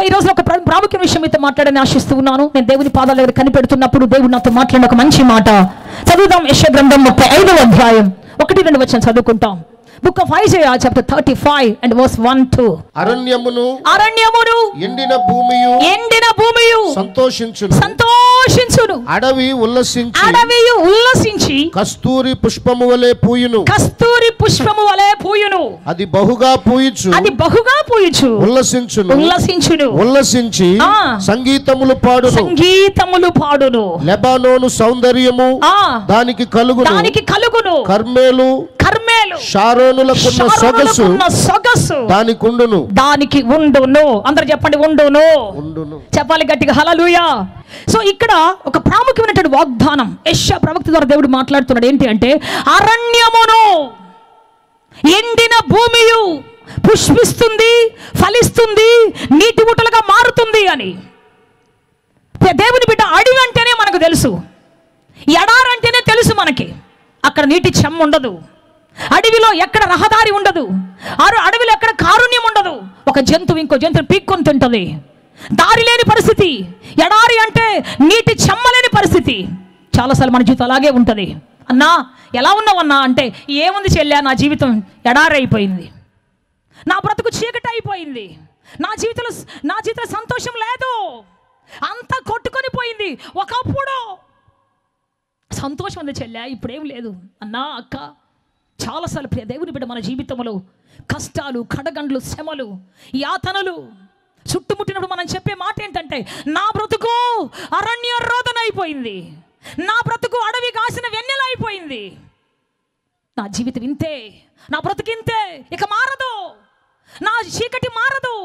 ఈ రోజు ఒక ప్రాముఖ్య విషయం అయితే మాట్లాడని ఆశిస్తూ ఉన్నాను. నేను దేవుని పాదాల దగ్గర కనిపెడుతున్నప్పుడు దేవుడు నాతో మాట్లాడిన ఒక మంచి మాట చదువుదాం. యెషయా గ్రంథం 35వ అధ్యాయం 1-2 వచనం చదువుకుంటాం. Book of Isaiah chapter 35 and verse 1-2. అరణ్యమును ఎండిన భూమియు సంతోషించును. అడవి ఉల్లసించి కస్తూరి పుష్పము వలె పూయును. అది బహుగా పూయుచు ఉల్లసించి సంగీతములు పాడును. లెబానోను సౌందర్యము దానికి కలుగును. కర్మేలు షారోనులకున్న సొగసు దానికి ఉండును. అందరూ చెప్పండి, ఉండును. చెప్పాలి గట్టిగా, హల్లెలూయా. సో ఇక్కడ ఒక ప్రాముఖ్యమైనటువంటి వాగ్దానం యెషయా ప్రవక్త ద్వారా దేవుడు మాట్లాడుతున్నాడు. ఏంటి అంటే, అరణ్యమును ఎండిన భూమియు పుష్పిస్తుంది, ఫలిస్తుంది, నీటి ఊటలుగా మారుతుంది అని. దేవుని బిడ్డ, అడవి అంటేనే మనకు తెలుసు, ఎడారంటేనే తెలుసు మనకి. అక్కడ నీటి చెమ్మ ఉండదు, అడవిలో ఎక్కడ రహదారి ఉండదు, అడవిలో ఎక్కడ కారుణ్యం ఉండదు. ఒక జంతువు ఇంకో జంతువు పీక్కొని తింటుంది, దారి లేని పరిస్థితి. ఎడారి అంటే నీటి చెమ్మలేని పరిస్థితి. చాలాసార్లు మన జీవితం అలాగే ఉంటుంది. అన్నా ఎలా ఉన్నావన్నా అంటే, ఏముంది చెల్లె, నా జీవితం ఎడారి అయిపోయింది, నా బ్రతుకు చీకటి అయిపోయింది, నా జీవితంలో సంతోషం లేదు, అంతా కొట్టుకొని పోయింది. ఒకప్పుడు సంతోషం ఉంది చెల్లె, ఇప్పుడేం లేదు. అన్నా అక్క, చాలాసార్లు ప్రియ దేవుని బిడ్డ మన జీవితంలో కష్టాలు, కడగండ్లు, శ్రమలు, యాతనలు చుట్టుముట్టినప్పుడు మనం చెప్పే మాట ఏంటంటే, నా బ్రతుకు అరణ్య రోదన అయిపోయింది, నా బ్రతుకు అడవి కాసిన వెన్నెల అయిపోయింది, నా జీవితం ఇంతే, నా బ్రతుకు ఇంతే, ఇక మారదు, నా చీకటి మారదు.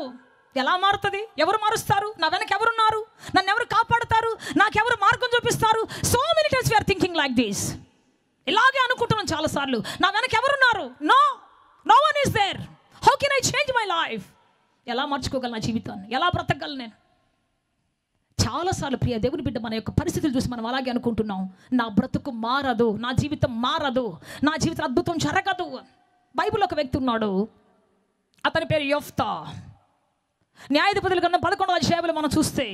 ఎలా మారుతుంది? ఎవరు మారుస్తారు? నా వెనక ఎవరున్నారు? నన్ను ఎవరు కాపాడుతారు? నాకెవరు మార్గం చూపిస్తారు? So many times we are thinking like this. ఇలాగే అనుకుంటున్నాం చాలాసార్లు, నా వెనక ఎవరున్నారు? No one is there. How can I change my life? ఎలా మార్చుకోగలను నా జీవితాన్ని? ఎలా బ్రతకగలను నేను? చాలాసార్లు ప్రియ దేవుని బిడ్డ మన యొక్క పరిస్థితులు చూసి మనం అలాగే అనుకుంటున్నాం, నా బ్రతుకు మారదు, నా జీవితం మారదు, నా జీవితం అద్భుతం జరగదు. బైబిల్లో ఒక వ్యక్తి ఉన్నాడు, అతని పేరు యెఫ్తా. న్యాయాధిపతుల గ్రంథం 11వ అధ్యాయంలో మనం చూస్తే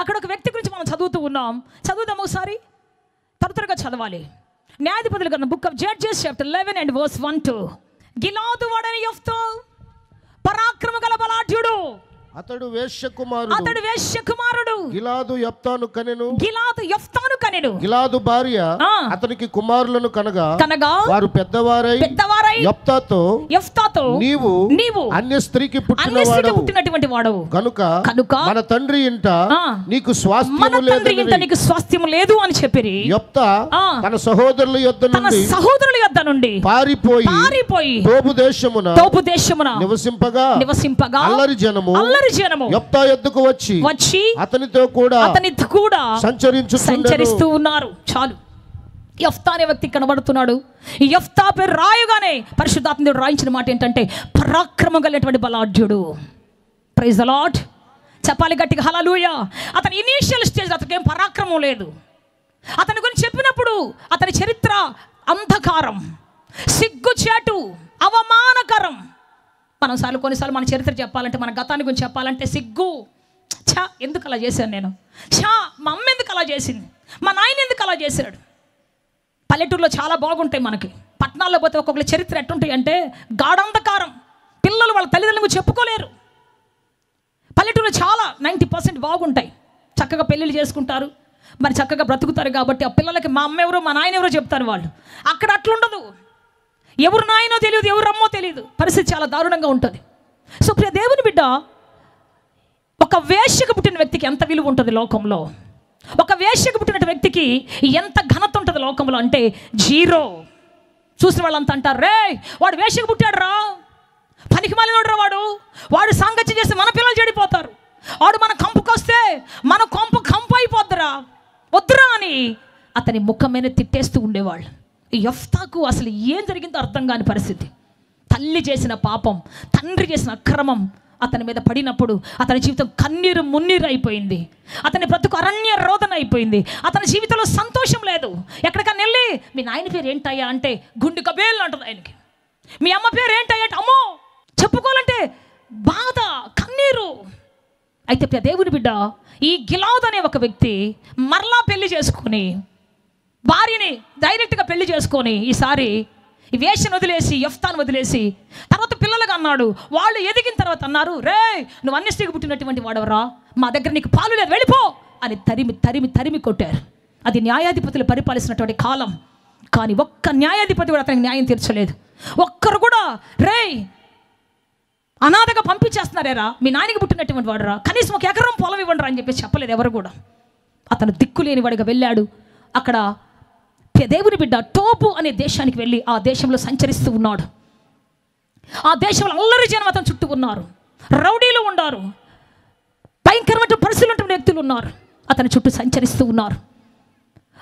అక్కడ ఒక వ్యక్తి గురించి మనం చదువుతూ ఉన్నాం. చదువుదాం ఒకసారి, త్వరగా చదవాలి. న్యాయాధిపతుల గ్రంథం, book of judges chapter 11 and verse 1-2. గిలాదు వాడైన యెఫ్తా పరాక్రమ గల బలాఢ్యుడు, అతడు వేశ్యకుమారుడు. గిలాదు యెఫ్తాను కనెను. గిలాదు భార్య అతనికి కుమారులను కనగా వారు పెద్దవారై యెఫ్తాతో నీవు అన్య స్త్రీకి పుట్టినటువంటి వాడవు కనుక మన తండ్రి ఇంట నీకు స్వాస్థ్యము లేదు అని చెప్పిరి. యెఫ్తా తన సహోదరుల యొద్ద నుండి పారిపోయి తోపు దేశమున నివసింపగా అల్లరి జనము యెఫ్తా యొద్దకు వచ్చి అతనితో కూడా సంచరిస్తూ ఉన్నారు. చాలు, యెఫ్తా అనే వ్యక్తి కనబడుతున్నాడు. యెఫ్తా పేరు రాయగానే పరిశుద్ధాత్మ దేవుడు రాయించిన మాట ఏంటంటే, పరాక్రమం కలిగినటువంటి బలాఢ్యుడు. Praise the lord. చెప్పాలి గట్టిగా, హల్లెలూయా. అతని ఇనీషియల్ స్టేజ్ అతనికి ఏం పరాక్రమం లేదు. అతని గురించి చెప్పినప్పుడు అతని చరిత్ర అంధకారం, సిగ్గుచేటు, అవమానకరం. కొన్నిసార్లు మన చరిత్ర చెప్పాలంటే, మన గతాన్ని గురించి చెప్పాలంటే సిగ్గు. ఎందుకు అలా చేశాను నేను? మా అమ్మ ఎందుకు అలా చేసింది? మా నాయన ఎందుకు అలా చేశాడు? పల్లెటూరులో చాలా బాగుంటాయి మనకి. పట్టణాల్లో పోతే ఒక్కొక్కరి చరిత్ర ఎట్టుంటాయి అంటే గాఢంధకారం. పిల్లలు వాళ్ళ తల్లిదండ్రులకు చెప్పుకోలేరు. పల్లెటూరులో చాలా 90% బాగుంటాయి, చక్కగా పెళ్ళిళ్ళు చేసుకుంటారు, మరి చక్కగా బ్రతుకుతారు. కాబట్టి ఆ పిల్లలకి మా అమ్మ ఎవరో మా నాయన ఎవరో చెప్తారు వాళ్ళు. అక్కడ అట్లుండదు. ఎవరు నాయనో తెలియదు, ఎవరు అమ్మో తెలియదు. పరిస్థితి చాలా దారుణంగా ఉంటుంది. సో ప్రియ దేవుని బిడ్డ, ఒక వేశ్యకు పుట్టిన వ్యక్తికి ఎంత విలువ ఉంటుంది లోకంలో? ఒక వేశ్యకు పుట్టిన వ్యక్తికి ఎంత ఘనత ఉంటుంది లోకంలో అంటే జీరో. చూసిన వాళ్ళంతా అంటారు, రే వాడు వేశ్యకు పుట్టాడు రా, పనికి మాలినోడు రా వాడు సాంగత్యం చేస్తే మన పిల్లలు చెడిపోతారు, వాడు మన కంపుకొస్తే మన కంపు అయిపోద్దురా, వద్దురా అని అతని ముఖం మీద తిట్టేస్తూ ఉండేవాళ్ళు. యెఫ్తాకు అసలు ఏం జరిగిందో అర్థం కాని పరిస్థితి. తల్లి చేసిన పాపం, తండ్రి చేసిన అక్రమం అతని మీద పడినప్పుడు అతని జీవితం కన్నీరు మున్నీరు అయిపోయింది. అతని బ్రతుకు అరణ్య రోదన అయిపోయింది. అతని జీవితంలో సంతోషం లేదు. ఎక్కడికన్నా వెళ్ళి, మీ నాయన పేరు ఏంటయ్యా అంటే గుండె కబేలు అంటుంది ఆయనకి. మీ అమ్మ పేరు ఏంటయ్యా అంటే అమ్మో చెప్పుకోవాలంటే బాధ, కన్నీరు. అయితే దేవుని బిడ్డ, ఈ గిలాద్ అనే ఒక వ్యక్తి మరలా పెళ్లి చేసుకొని భార్యని డైరెక్ట్గా పెళ్లి చేసుకొని ఈసారి ఈ వేషను వదిలేసి యెఫ్తాను వదిలేసి తర్వాత పిల్లలుగా అన్నాడు. వాళ్ళు ఎదిగిన తర్వాత అన్నారు, రే నువ్వు అన్యస్త్రీకి పుట్టినటువంటి వాడవరా, మా దగ్గర నీకు పాలు లేదు, వెళ్ళిపో అని తరిమి తరిమి తరిమి కొట్టారు. అది న్యాయాధిపతులు పరిపాలిస్తున్నటువంటి కాలం. కానీ ఒక్క న్యాయాధిపతి కూడా అతనికి న్యాయం తీర్చలేదు. ఒక్కరు కూడా రే అనాథగా పంపించేస్తున్నారేరా, మీ నాయనకి పుట్టినటువంటి వాడురా, కనీసం ఒక ఎకరం పొలం ఇవ్వండి అని చెప్పేసి చెప్పలేదు ఎవరు కూడా. అతను దిక్కులేని వాడిగా వెళ్ళాడు. అక్కడ దేవుని బిడ్డ టోబు అనే దేశానికి వెళ్ళి ఆ దేశంలో సంచరిస్తూ ఉన్నాడు. ఆ దేశంలో అల్లరి జనం అతను చుట్టూ ఉన్నారు, రౌడీలు ఉన్నారు, భయంకరమైన పరిస్థితులు వ్యక్తులు ఉన్నారు, అతని చుట్టూ సంచరిస్తూ ఉన్నారు.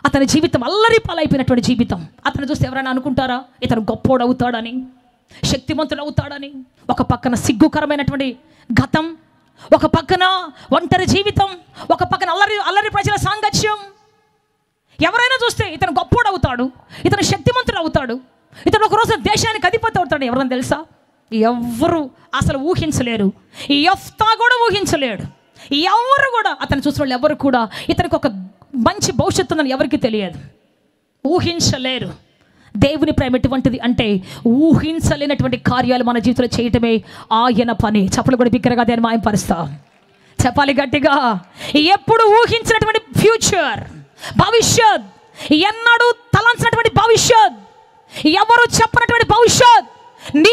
అతని జీవితం అల్లరి పాలైపోయినటువంటి జీవితం. అతను చూస్తే ఎవరైనా అనుకుంటారా ఇతను గొప్పోడు అవుతాడని, శక్తిమంతుడు అవుతాడని? ఒక పక్కన సిగ్గుకరమైనటువంటి గతం, ఒక పక్కన ఒంటరి జీవితం, ఒక పక్కన అల్లరి ప్రజల సాంగత్యం. ఎవరైనా చూస్తే ఇతను గొప్పోడు అవుతాడు, ఇతను శక్తిమంతుడు అవుతాడు, ఇతను ఒకరోజు దేశానికి అధిపతి అవుతాడు. ఎవరైనా తెలుసా? ఎవ్వరు అసలు ఊహించలేరు. ఈ యెఫ్తా కూడా ఊహించలేడు. ఎవరు కూడా అతను చూసిన వాళ్ళు ఎవరు కూడా ఇతనికి ఒక మంచి భవిష్యత్తు ఉందని ఎవరికి తెలియదు, ఊహించలేరు. దేవుని ప్రేమ ఎటువంటిది అంటే ఊహించలేనటువంటి కార్యాలు మన జీవితంలో చేయటమే ఆయన పని. చప్పలు కూడా బిగ్గరగా దాన్ని మాయంపరుస్తా. చెప్పాలి గట్టిగా. ఎప్పుడు ఊహించినటువంటి ఫ్యూచర్, భవిష్యత్, ఎన్నడూ తలంచినటువంటి భవిష్యత్, ఎవరు చెప్పనటువంటి భవిష్యత్ నీ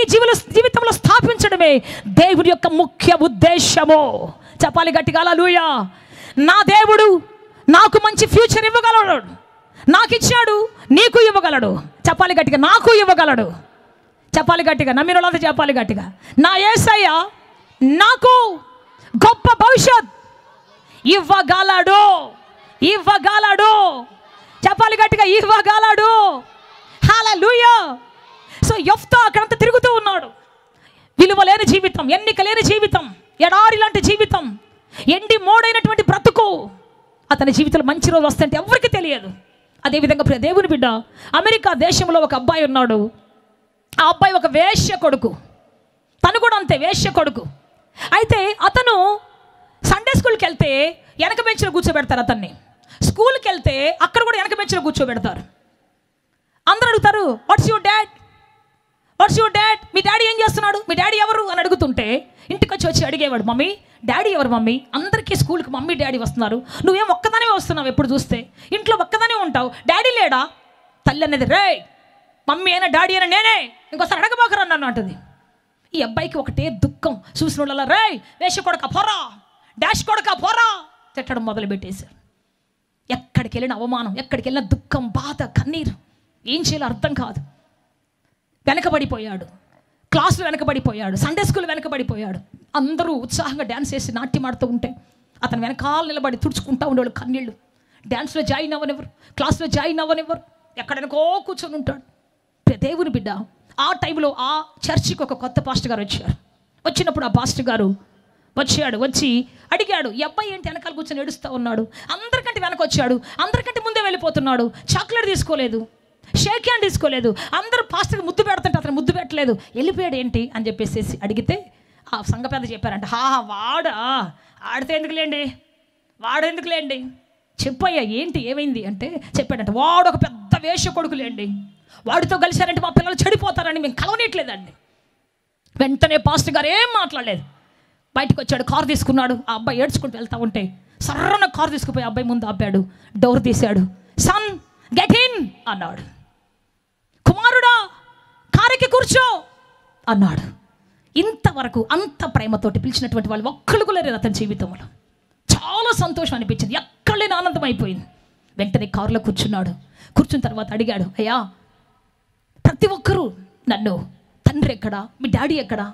జీవితంలో స్థాపించడమే దేవుడి యొక్క ముఖ్య ఉద్దేశము. చెప్పాలి గట్టిగా హల్లెలూయా. నా దేవుడు నాకు మంచి ఫ్యూచర్ ఇవ్వగలడు, నాకు ఇచ్చాడు, నీకు ఇవ్వగలడు. చెప్పాలి గట్టిగా, నాకు ఇవ్వగలడు. చెప్పాలి గట్టిగా, నమ్మిన వాళ్ళంతా చెప్పాలి గట్టిగా. నా యేసయ్య నాకు గొప్ప భవిష్యత్ ఇవ్వగలడు, ఇవ్వగలడు. చెప్పాలి గట్టిగా, ఇవ్వగలడు. హల్లెలూయా. సో యెఫ్తా అక్కడంతా తిరుగుతూ ఉన్నాడు. విలువ లేని జీవితం, ఎన్నిక లేని జీవితం, ఎడారి లాంటి జీవితం, ఎండి మోడైనటువంటి బ్రతుకు. అతని జీవితంలో మంచి రోజు వస్తుంటే ఎవరికి తెలియదు. అదేవిధంగా ప్రియ దేవుని బిడ్డ, అమెరికా దేశంలో ఒక అబ్బాయి ఉన్నాడు. ఆ అబ్బాయి ఒక వేశ్య కొడుకు, తను కూడా అంతే వేశ్య కొడుకు. అయితే అతను సండే స్కూల్కి వెళ్తే వెనక బెంచ్లో కూర్చోబెడతారు అతన్ని. స్కూల్కి వెళ్తే అక్కడ కూడా వెనక బెంచ్లో కూర్చోబెడతారు. అందరూ అడుగుతారు, what's your dad, what's your dad, me daddy ఏం చేస్తున్నాడు, మీ డాడీ ఎవరు అని అడుగుతుంటే ఇంటికి వచ్చి అడిగేవాడు, మమ్మీ డాడీ ఎవరు మమ్మీ, అందరికీ స్కూల్కి మమ్మీ డాడీ వస్తున్నారు, నువ్వేం ఒక్కదానే వస్తున్నావు, ఎప్పుడు చూస్తే ఇంట్లో ఒక్కదానే ఉంటావు, డాడీ లేడా? తల్లి అనేది, రే మమ్మీ అయినా డాడీ అయినా నేనే, ఇంకోసారి అడగబోకరా నన్ను అంటుంది. ఈ అబ్బాయికి ఒకటే దుఃఖం. చూసిన వాళ్ళ రే వేష కొడక పోరా, డాష్ కొడక పోరా తిట్టడం మొదలుపెట్టేశారు. ఎక్కడికి వెళ్ళిన అవమానం, ఎక్కడికి వెళ్ళిన దుఃఖం, బాధ, కన్నీరు, ఏం చేయాలో అర్థం కాదు. వెనకబడిపోయాడు, క్లాసులు వెనకబడిపోయాడు, సండే స్కూల్ వెనకబడిపోయాడు. అందరూ ఉత్సాహంగా డ్యాన్స్ చేసి నాట్యం ఆడుతూ ఉంటే అతను వెనకాల నిలబడి తుడుచుకుంటూ ఉండేవాళ్ళు కన్నీళ్ళు. డ్యాన్స్లో జాయిన్ అవ్వనివ్వరు, క్లాస్లో జాయిన్ అవ్వనివ్వరు, ఎక్కడెనకో కూర్చొని ఉంటాడు. దేవుని బిడ్డ, ఆ టైంలో ఆ చర్చికి ఒక కొత్త పాస్టర్ గారు వచ్చారు. వచ్చినప్పుడు ఆ పాస్టర్ గారు వచ్చి అడిగాడు, ఈ అబ్బాయి ఏంటి వెనకాల కూర్చొని ఏడుస్తూ ఉన్నాడు, అందరికంటే వెనక వచ్చాడు, అందరికంటే ముందే వెళ్ళిపోతున్నాడు, చాక్లెట్ తీసుకోలేదు, షేక్ హ్యాండ్ తీసుకోలేదు, అందరూ పాస్టర్కి ముద్దు పెడుతుంటే అతను ముద్దు పెట్టలేదు, వెళ్ళిపోయాడు ఏంటి అని చెప్పేసి అడిగితే ఆ సంఘ పెద్ద చెప్పారంట, వాడా ఆడితే ఎందుకులేండి, వాడు ఎందుకులేండి, చెప్పయ్యా ఏంటి ఏమైంది అంటే చెప్పాడంట, వాడు ఒక పెద్ద వేష కొడుకులేండి, వాడితో కలిశారంటే మా పిల్లలు చెడిపోతారని మేము కలవనీయట్లేదండి. వెంటనే పాస్టర్ గారు ఏం మాట్లాడలేదు, బయటకు వచ్చాడు, కారు తీసుకున్నాడు. ఆ అబ్బాయి ఏడ్చుకుంటూ వెళ్తా ఉంటే సర్రన కారు తీసుకుపోయి అబ్బాయి ముందు ఆపాడు, డోర్ తీశాడు. సన్ గెట్ ఇన్ అన్నాడు. కుమారుడా కారుకి కూర్చో అన్నాడు. ఇంతవరకు అంత ప్రేమతోటి పిలిచినటువంటి వాళ్ళు ఒక్కళ్ళు కూడా లేరు అతని జీవితంలో. చాలా సంతోషం అనిపించింది, ఎక్కడ లేని ఆనందం అయిపోయింది. వెంటనే కారులో కూర్చున్నాడు. కూర్చున్న తర్వాత అడిగాడు, అయ్యా ప్రతి ఒక్కరూ నన్ను తండ్రి ఎక్కడా, మీ డాడీ ఎక్కడా,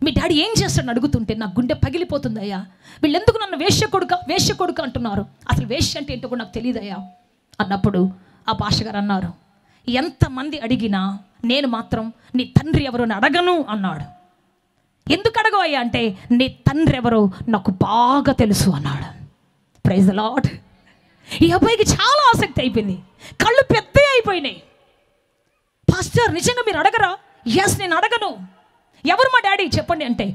మీ డాడీ ఏం చేస్తాడని అడుగుతుంటే నా గుండె పగిలిపోతుంది అయ్యా. వీళ్ళెందుకు నన్ను వేశ్య కొడుక అంటున్నారు, అసలు వేశ్య అంటే ఏంటో కూడా నాకు తెలియదయ్యా అన్నప్పుడు ఆ పాస్టర్ గారు అన్నారు, ఎంతమంది అడిగినా నేను మాత్రం నీ తండ్రి ఎవరో అని అడగను అన్నాడు. ఎందుకు అడగవయ్యా అంటే నీ తండ్రి ఎవరో నాకు బాగా తెలుసు అన్నాడు. Praise the lord. ఈ అబ్బాయికి చాలా ఆసక్తి అయిపోయింది, కళ్ళు పెద్ద అయిపోయినాయి. పాస్టర్ నిజంగా మీరు అడగరా? ఎస్ నేను అడగను. ఎవరు మా డాడీ చెప్పండి అంటే,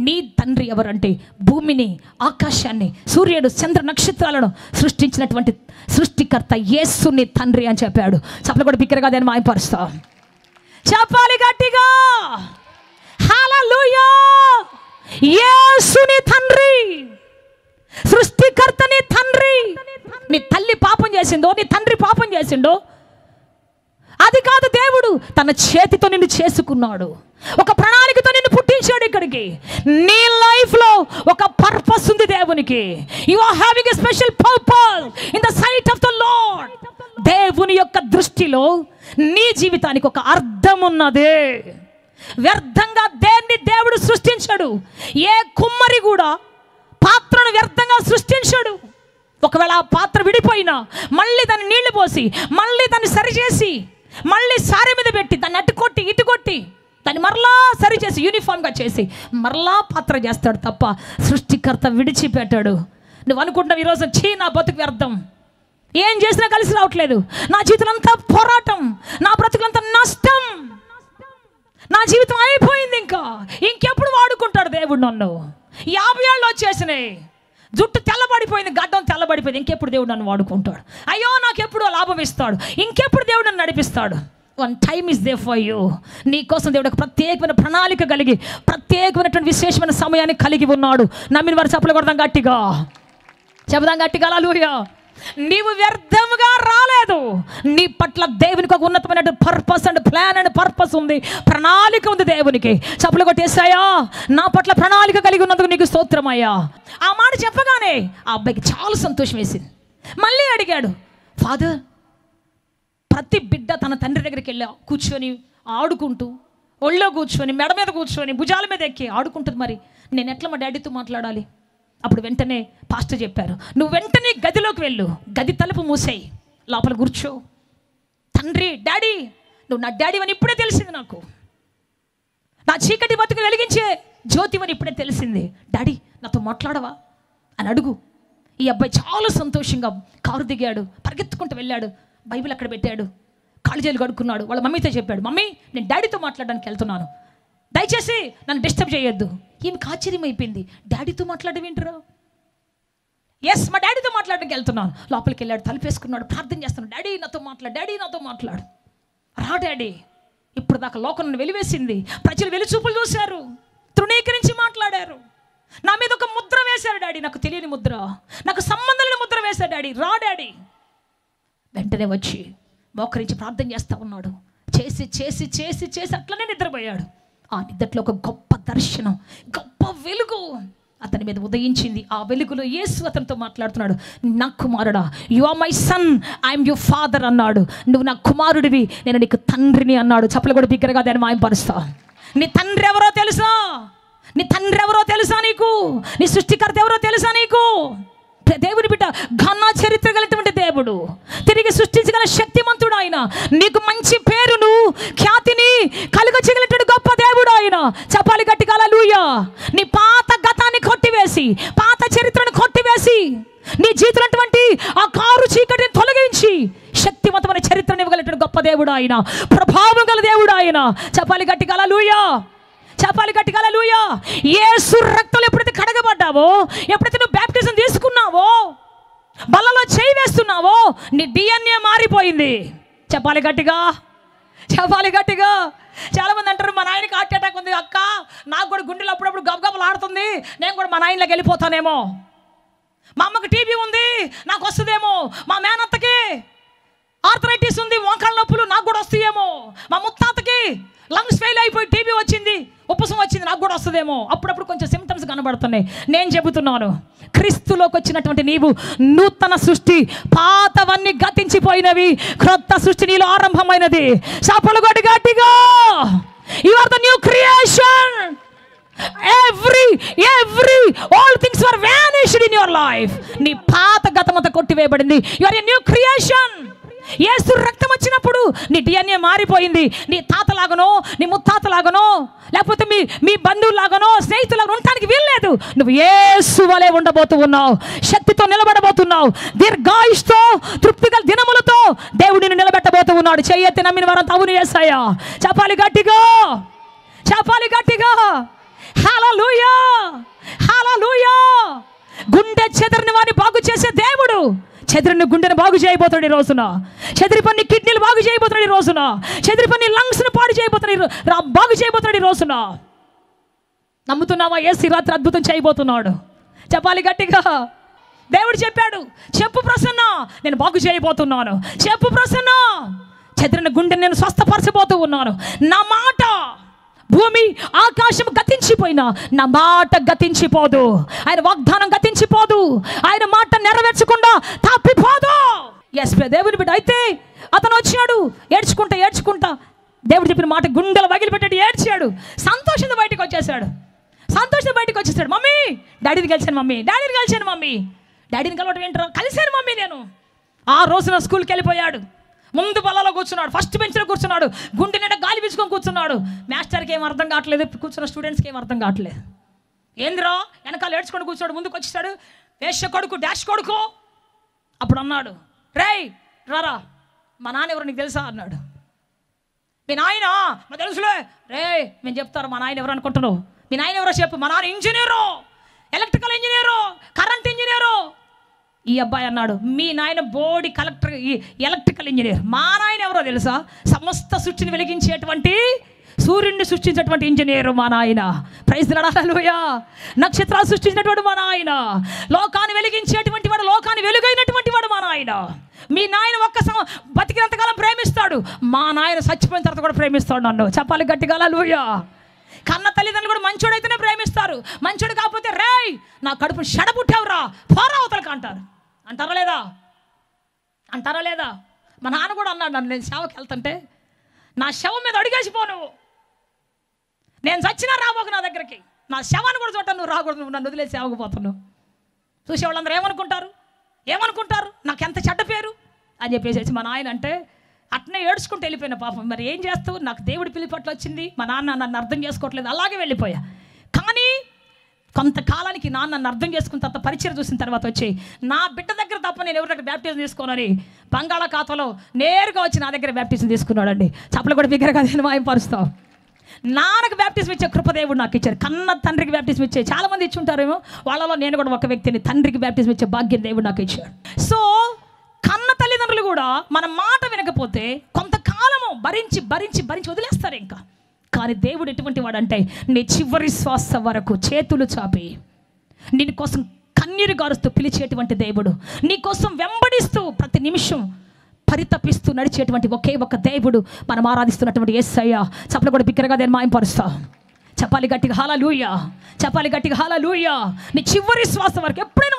నీ తండ్రి ఎవరంటే భూమిని, ఆకాశాన్ని, సూర్యుడు, చంద్ర నక్షత్రాలను సృష్టించినటువంటి సృష్టికర్త యేసుని తండ్రి అని చెప్పాడు. చప్పలు కూడా బిగ్గరగా దాన్ని మాయపరుస్తా. చెప్పాలి గట్టిగా, హల్లెలూయా. యేసుని తండ్రి, సృష్టికర్త నీ తండ్రి. నీ తల్లి పాపం చేసిందో, నీ తండ్రి పాపం చేసిండో అది కాదు. దేవుడు తన చేతితో నిన్ను చేసుకున్నాడు, ఒక ప్రణాళికతో నిన్ను పుట్టించాడు ఇక్కడికి. నీ లైఫ్లో ఒక పర్పస్ ఉంది దేవునికి. You are having a special purpose in the sight of the lord. దేవుని యొక్క దృష్టిలో నీ జీవితానికి ఒక అర్థం ఉన్నది. వ్యర్థంగా దేన్ని దేవుడు సృష్టించాడు. ఏ కుమ్మరి కూడా పాత్రను వ్యర్థంగా సృష్టించాడు. ఒకవేళ ఆ పాత్ర విడిపోయినా మళ్ళీ దాన్ని నీళ్లు పోసి, మళ్ళీ దాన్ని సరిచేసి, మళ్ళీ సారె మీద పెట్టి, దాన్ని అటు కొట్టి ఇటు కొట్టి, దాన్ని మరలా సరిచేసి యూనిఫామ్గా చేసి మరలా పాత్ర చేస్తాడు తప్ప సృష్టికర్త విడిచిపెట్టాడు. నువ్వు అనుకుంటున్నావు ఈరోజు, నా బతుకు వ్యర్థం, ఏం చేసినా కలిసి రావట్లేదు, నా జీవితం అంతా పోరాటం, నా బ్రతుకులంతా నష్టం, నా జీవితం అయిపోయింది, ఇంకెప్పుడు వాడుకుంటాడు దేవుడు నన్ను? 50 ఏళ్ళు వచ్చేసినాయి, జుట్టు తెల్లబడిపోయింది, గడ్డం తెల్లబడిపోయింది, ఇంకెప్పుడు దేవుడు నన్ను వాడుకుంటాడు? అయ్యో నాకెప్పుడు లాభం ఇస్తాడు, ఇంకెప్పుడు దేవుడు నన్ను నడిపిస్తాడు? One time is they for you. నీ కోసం దేవుడు ఒక ప్రత్యేకమైన ప్రణాళిక కలిగి, ప్రత్యేకమైనటువంటి విశేషమైన సమయాన్ని కలిగి ఉన్నాడు. నమ్మిన వారు చప్పలు కొడదాం గట్టిగా, చెబుదాం గట్టిగా హల్లెలూయా. నీవు వ్యర్థముగా రాలేదు. నీ పట్ల దేవునికి ఒక ఉన్నతమైన purpose and plan and purpose ఉంది, ప్రణాళిక ఉంది దేవునికి. చప్పలు కొట్టేసాయా, నా పట్ల ప్రణాళిక కలిగి ఉన్నందుకు నీకు స్తోత్రమయ్యా. ఆ మాట చెప్పగానే ఆ అబ్బాయికి చాలా సంతోషం వేసింది. మళ్ళీ అడిగాడు, ఫాదర్, ప్రతి బిడ్డ తన తండ్రి దగ్గరికి వెళ్ళి కూర్చొని ఆడుకుంటూ, ఒళ్ళో కూర్చొని, మెడ మీద కూర్చొని, భుజాల మీద ఎక్కి ఆడుకుంటుంది, మరి నేను ఎట్లా మా డాడీతో మాట్లాడాలి? అప్పుడు వెంటనే పాస్టర్ చెప్పారు, నువ్వు వెంటనే గదిలోకి వెళ్ళు, గది తలుపు మూసేయి, లోపల కూర్చో. తండ్రి, డాడీ, నువ్వు నా డాడీ అని ఇప్పుడే తెలిసింది నాకు, నా చీకటి బతుకు వెలిగించే జ్యోతి అని ఇప్పుడే తెలిసింది, డాడీ నాతో మాట్లాడవా అని అడుగు. ఈ అబ్బాయి చాలా సంతోషంగా కారు దిగాడు, పరిగెత్తుకుంటూ వెళ్ళాడు, బైబిల్ అక్కడ పెట్టాడు, కాళ్ళు చేతులు కడుక్కున్నాడు. వాళ్ళ మమ్మీతో చెప్పాడు, మమ్మీ నేను డాడీతో మాట్లాడడానికి వెళ్తున్నాను, దయచేసి నన్ను డిస్టర్బ్ చేయొద్దు. ఈమెకి ఆశ్చర్యం అయిపోయింది, డాడీతో మాట్లాడడం ఏంటరా? ఎస్, మా డాడీతో మాట్లాడడానికి వెళ్తున్నాను. లోపలికి వెళ్ళాడు, తలుపేసుకున్నాడు, ప్రార్థన చేస్తున్నాడు, డాడీ నాతో మాట్లాడు, డాడీ నాతో మాట్లాడు. రా డాడీ, ఇప్పుడు దాకా లోకం నన్ను వెలివేసింది, ప్రజలు వెలిచూపులు చూశారు, తృణీకరించి మాట్లాడారు, నా మీద ఒక ముద్ర వేశారు డాడీ, నాకు తెలియని ముద్ర, నాకు సంబంధం లేని ముద్ర వేశారు డాడీ, రా డాడీ. వెంటనే వచ్చి మోకరించి ప్రార్థన చేస్తూ ఉన్నాడు. చేసి చేసి చేసి చేసి అట్లనే నిద్రపోయాడు. ఆ నిద్రలో ఒక గొప్ప దర్శనం, గొప్ప వెలుగు అతని మీద ఉదయించింది. ఆ వెలుగులో యేసు అతనితో మాట్లాడుతున్నాడు, నా కుమారుడా, you are my son, I'm your father అన్నాడు. నువ్వు నా కుమారుడివి, నేను నీకు తండ్రిని అన్నాడు. చప్పలు కూడా బిగ్గరగా దాన్ని మాయంపరుస్తా. నీ తండ్రి ఎవరో తెలుసా? నీ తండ్రి ఎవరో తెలుసా నీకు? నీ సృష్టికర్త ఎవరో తెలుసా నీకు? దేవుని బిడ్డ, ఘన చరిత్ర కలిగినటువంటి దేవుడు, తిరిగి సృష్టించగల శక్తిమంతుడు ఆయన. నీకు మంచి పేరును, ఖ్యాతిని కలుగచేయగలిగినటువంటి గొప్ప దేవుడు ఆయన. చెప్పాలి గట్టిగా హల్లెలూయా. నీ పాత గతాన్ని కొట్టివేసి, పాత చరిత్రను కొట్టివేసి, నీ జీవితంలో ఆ కారు చీకటిని తొలగించి శక్తివంతమైన చరిత్రను ఇవ్వగలిగినటువంటి గొప్ప దేవుడు ఆయన, ప్రభావం గల దేవుడు ఆయన. చెప్పాలి గట్టిగా హల్లెలూయా, చెప్పాలి గట్టిగా హల్లెలూయా. యేసు రక్తంలో ఎప్పుడైతే కడగబడ్డావో, ఎప్పుడైతే నువ్వు బ్యాప్టిజం తీసుకున్నావో, బల్లలో చేయి వేస్తున్నావో, నీ DNA మారిపోయింది. చెప్పాలి గట్టిగా, చెప్పాలి గట్టిగా. చాలామంది అంటారు, మా నాయనకి హార్ట్ అటాక్ ఉంది అక్క, నాకు కూడా గుండెలు అప్పుడప్పుడు గబగబలు ఆడుతుంది, నేను కూడా మా నాయనలోకి వెళ్ళిపోతానేమో. మా అమ్మకి టీబీ ఉంది, నాకు వస్తుందేమో. మా మేనత్తకి ఆర్థరైటిస్ ఉంది, మోకాళ్ళ నొప్పులు, నాకు కూడా వస్తాయేమో. మా ముత్తాతకి లంగ్స్ ఫెయిల్ అయిపోయి టీబీ వచ్చింది, ఉపసం వచ్చింది, నాకు కూడా వస్తుందేమో. అప్పుడప్పుడు కొంచెం సిమ్టమ్స్ కనబడుతున్నాయి. నేను చెబుతున్నాను, క్రీస్తులోకి వచ్చినటువంటి నీవు నూతన సృష్టి, పాతవన్నీ గతించిపోయినవి, క్రొత్త సృష్టి నీలో ఆరంభమైనది. చప్పలు కొట్టి గట్టిగా, you are the new creation. all things were vanished in your life. నీ పాత గతమంతా కొట్టివేయబడింది. You are a new creation. Yesu రక్తం వచ్చినప్పుడు నీ DNA మారిపోయింది. నీ తాతలాగనో, నీ ముత్తాతలాగనో, లేకపోతే మీ బంధువులాగనో, స్నేహితులాగనో ఉండటానికి వీల్లేదు. నువ్వు యేసు వలె ఉండబోతూ ఉన్నావు, శక్తితో నిలబడబోతున్నావు, దీర్ఘాయుష్తో, తృప్తిగల దినములతో దేవుడు నిన్ను నిలబెట్టబోతూ ఉన్నాడు. చెయ్యెత్తి నమ్మిన వారంతా అవును యేసయ్యా. చెప్పాలి గట్టిగా, చెప్పాలి గట్టిగా. హల్లెలూయా, హల్లెలూయా. గుండె చెదరని వారిని బాగు చేసే దేవుడు చెదిరిన గుండెను బాగు చేయబోతాడు ఈ రోజున. చెదిరిపన్ని కిడ్నీలు బాగు చేయబోతాడు ఈ రోజున. చెదిరిపన్ని లంగ్స్ను బాగు చేయబోతాడు ఈ రోజున. నమ్ముతున్నావా? యేసు రాత్రి అద్భుతం చేయబోతున్నాడు. చెప్పాలి గట్టిగా. దేవుడు చెప్పాడు, చెప్పు ప్రసన్న, నేను బాగు చేయబోతున్నాను. చెప్పు ప్రసన్న, చెదిరిన గుండెని నేను స్వస్థపరచబోతూ ఉన్నాను. నా మాట, భూమి ఆకాశం గతించిపోయినా నా మాట గతించిపోదు. ఆయన వాగ్దానం గతించిపోదు. ఆయన మాట నెరవేర్చకుండా తప్పిపోదు. ఎస్ దేవుని బిడ్డ. అయితే అతను వచ్చాడు ఏడ్చుకుంటా దేవుడు చెప్పిన మాట గుండెలు వగిలిపెట్టాడు, ఏడ్చాడు. సంతోషంతో బయటకు వచ్చేసాడు. మమ్మీ, డాడీని కలిశాను మమ్మీ, డాడీని కలవటం ఏంటో, కలిశాను మమ్మీ నేను. ఆ రోజున స్కూల్కి వెళ్ళిపోయాడు. ముందు బల్లలో కూర్చున్నాడు, ఫస్ట్ బెంచ్లో కూర్చున్నాడు, గుండె నిండా గాలి పీల్చుకొని కూర్చున్నాడు. మాస్టర్కి ఏం అర్థం కావట్లేదు, కూర్చున్న స్టూడెంట్స్కి ఏం అర్థం కావట్లేదు. ఏంద్రా వెనకాల ఏడ్చుకొని కూర్చోడు. ముందుకు వచ్చేసాడు, వేష కొడుకు, డాష్ కొడుకు. అప్పుడు అన్నాడు, రేయ్ రారా, మా నాన్న ఎవరు నీకు తెలుసా అన్నాడు. మీ నాయన మా తెలుసులే. రే మేము చెప్తారు మా నాయన ఎవరు అనుకుంటున్నావు? మీ నాయన ఎవరో చెప్పు. మా నాన్న engineer, electrical engineer, current engineer. ఈ అబ్బాయి అన్నాడు, మీ నాయన బోడి కలెక్టర్, ఎలక్ట్రికల్ ఇంజనీర్. మా నాయన ఎవరో తెలుసా? సమస్త సృష్టిని వెలిగించేటువంటి, సూర్యుడిని సృష్టించేటువంటి ఇంజనీరు మా నాయన. ప్రైజ్ ది లార్డ్, హల్లెలూయా. నక్షత్రాలు సృష్టించినటువంటి మా నాయన, లోకాన్ని వెలిగించేటువంటి వాడు, లోకాన్ని వెలుగైనటువంటి వాడు మా నాయన. మీ నాయన బతికినంతకాలం ప్రేమిస్తాడు, మా నాయన చచ్చిపోయిన తర్వాత కూడా ప్రేమిస్తాడు నన్ను. చెప్పాలి గట్టిగా, హల్లెలూయా. కన్న తల్లిదండ్రులు కూడా మంచోడైతేనే ప్రేమిస్తారు. మంచోడు కాకపోతే రేయ్ నా కడుపు షడపుట్టావురా, పోరా అవతలకి అంటారా లేదా? మా నాన్న కూడా అన్నాడు నన్ను, నేను సేవకి వెళ్తుంటే నా శవం మీద అడిగేసిపో నువ్వు, నేను చచ్చినా రాబోకు నా దగ్గరికి, నా శవాన్ని కూడా చూడ నువ్వు రాకూడదు, నువ్వు నన్ను వదిలేసి సేవకు పోతున్నావు. చూసే వాళ్ళందరూ ఏమనుకుంటారు నాకు ఎంత చెడ్డ పేరు అని చెప్పేసి మా నాయన అంటే అట్నే ఏడ్చుకుంటూ వెళ్ళిపోయిన. పాపం మరి ఏం చేస్తావు, నాకు దేవుడి పిలిపట్ల వచ్చింది, మా నాన్న నన్ను అర్థం చేసుకోవట్లేదు, అలాగే వెళ్ళిపోయా. కానీ కొంతకాలానికి నాన్న నన్ను అర్థం చేసుకున్న తర్వాత, పరిచయం చూసిన తర్వాత వచ్చి నా బిడ్డ దగ్గర తప్ప నేను ఎవరి బ్యాప్టిజం తీసుకోనని బంగాళాఖాతంలో నేరుగా వచ్చి నా దగ్గర బ్యాప్టిజం తీసుకున్నాడు అండి. చప్పలు కూడా బిగ్గరగా నేను మాయంపరుస్తావు. నాన్నకు బ్యాప్టిజం ఇచ్చే కృపదేవుడు నాకు ఇచ్చారు. కన్న తండ్రికి బ్యాప్టిజం ఇచ్చే చాలామంది ఇచ్చి ఉంటారేమో, వాళ్ళలో నేను కూడా ఒక వ్యక్తిని, తండ్రికి బ్యాప్టిజం ఇచ్చే భాగ్యం దేవుడు నాకు ఇచ్చాడు. సో కన్న తల్లిదండ్రులు కూడా మన మాట వినకపోతే కొంతకాలము భరించి వదిలేస్తారు ఇంకా. కానీ దేవుడు ఎటువంటి వాడంటే నీ చివరి శ్వాస వరకు చేతులు చాపి నీ కోసం కన్నీరు గారుస్తూ పిలిచేటువంటి దేవుడు, నీ కోసం వెంబడిస్తూ ప్రతి నిమిషం పరితపిస్తూ నడిచేటువంటి ఒకే ఒక దేవుడు మనం ఆరాధిస్తున్నటువంటి యేసయ్య. చప్పలు కూడా బిగ్గరగా నేను మాయంపరుస్తా. చెప్పాలి గట్టిగా హల్లెలూయా. నీ చివరి శ్వాస వరకు ఎప్పుడైనా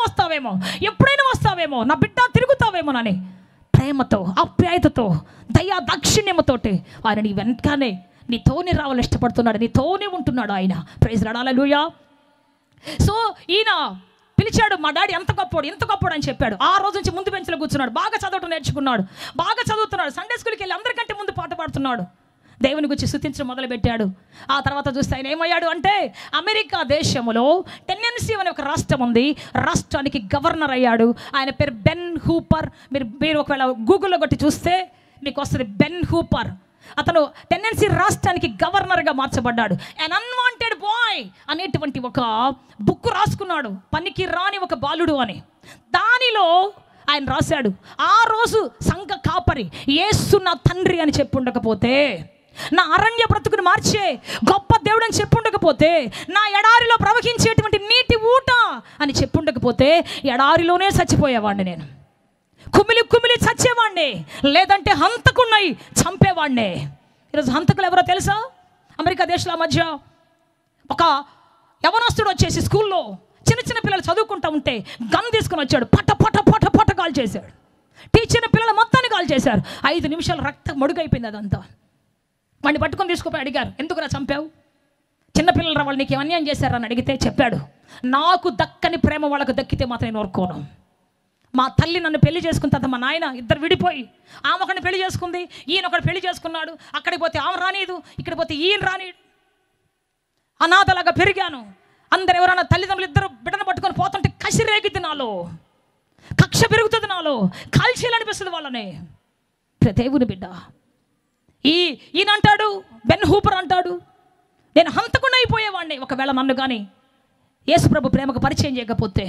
వస్తావేమో, నా బిడ్డ తిరుగుతావేమోనని ప్రేమతో, ఆప్యాయతతో, దయా దాక్షిణ్యముతోటి ఆయన నీ వెనకానే నీతోనే రావాలని ఇష్టపడుతున్నాడు, నీతోనే ఉంటున్నాడు ఆయన. ప్రైజ్ లార్డ్, హల్లెలూయా. సో ఈయన పిలిచాడు, మా డాడీ ఎంత గొప్పోడు అని చెప్పాడు. ఆ రోజు నుంచి ముందు బెంచ్లో కూర్చున్నాడు, బాగా చదవటం నేర్చుకున్నాడు, బాగా చదువుతున్నాడు, సండే స్కూల్కి వెళ్ళి అందరికంటే ముందు పాట పాడుతున్నాడు, దేవుని గురించి స్తుతించడం మొదలుపెట్టాడు. ఆ తర్వాత చూస్తే ఆయన ఏమయ్యాడు అంటే అమెరికా దేశంలో టెన్నెన్సీ అనే ఒక రాష్ట్రం ఉంది, రాష్ట్రానికి గవర్నర్ అయ్యాడు. ఆయన పేరు బెన్ హూపర్. మీరు ఒకవేళ గూగుల్లో కొట్టి చూస్తే మీకు వస్తుంది బెన్ హూపర్. అతను టెన్నెన్సీ రాష్ట్రానికి గవర్నర్గా మార్చబడ్డాడు. అన్ అన్వాంటెడ్ బాయ్ అనేటువంటి ఒక బుక్ రాసుకున్నాడు, పనికి రాని ఒక బాలుడు అని. దానిలో ఆయన రాశాడు, ఆ రోజు సంఘ కాపరి యేసు నా తండ్రి అని చెప్పుండకపోతే, నా అరణ్య బ్రతుకుని మార్చే గొప్ప దేవుడు అని చెప్పుండకపోతే, నా ఎడారిలో ప్రవహించేటువంటి నీటి ఊట అని చెప్పుండకపోతే ఎడారిలోనే చచ్చిపోయేవాడిని నేను, కుమిలి చచ్చేవాడిని, లేదంటే హంతకున్నాయి చంపేవాడిని. ఈరోజు హంతకులు ఎవరో తెలుసా? అమెరికా దేశాల మధ్య ఒక యవనస్తుడు వచ్చేసి స్కూల్లో చిన్న పిల్లలు చదువుకుంటూ ఉంటే గన్ తీసుకుని వచ్చాడు, పట కాల్ చేశాడు. టీచర్ పిల్లలు మొత్తాన్ని కాల్ చేశారు. 5 నిమిషాలు రక్తం మడుగైపోయింది అదంతా. వాడిని పట్టుకొని తీసుకుపోయి అడిగారు, ఎందుకురా చంపావు? చిన్నపిల్లలు రా, వాళ్ళు నీకు అన్యాయం చేశారని అడిగితే చెప్పాడు, నాకు దక్కని ప్రేమ వాళ్ళకు దక్కితే మాత్రం నేను ఊరుకోను. మా తల్లి నన్ను పెళ్లి చేసుకున్న తర్వాత మా నాయన ఇద్దరు విడిపోయి, ఆమె ఒకరిని పెళ్లి చేసుకుంది, ఈయన ఒకటి పెళ్లి చేసుకున్నాడు. అక్కడికి పోతే ఆమె రానిదు, ఇక్కడికి పోతే ఈయన రానిడు. అనాథలాగా పెరిగాను. అందరు ఎవరైనా తల్లిదండ్రులు ఇద్దరు బిడ్డను పట్టుకొని పోతుంటే కసి రేగిద్ది నాలో, కక్ష పెరుగుతుంది నాలో, కాల్చేయాలనిపిస్తుంది వాళ్ళని. దేవుని బిడ్డ ఈయన అంటాడు, బెన్ హూపర్ అంటాడు, నేను హంతకుండా అయిపోయేవాడిని ఒకవేళ నన్ను కానీ యేసుప్రభు ప్రేమకు పరిచయం చేయకపోతే,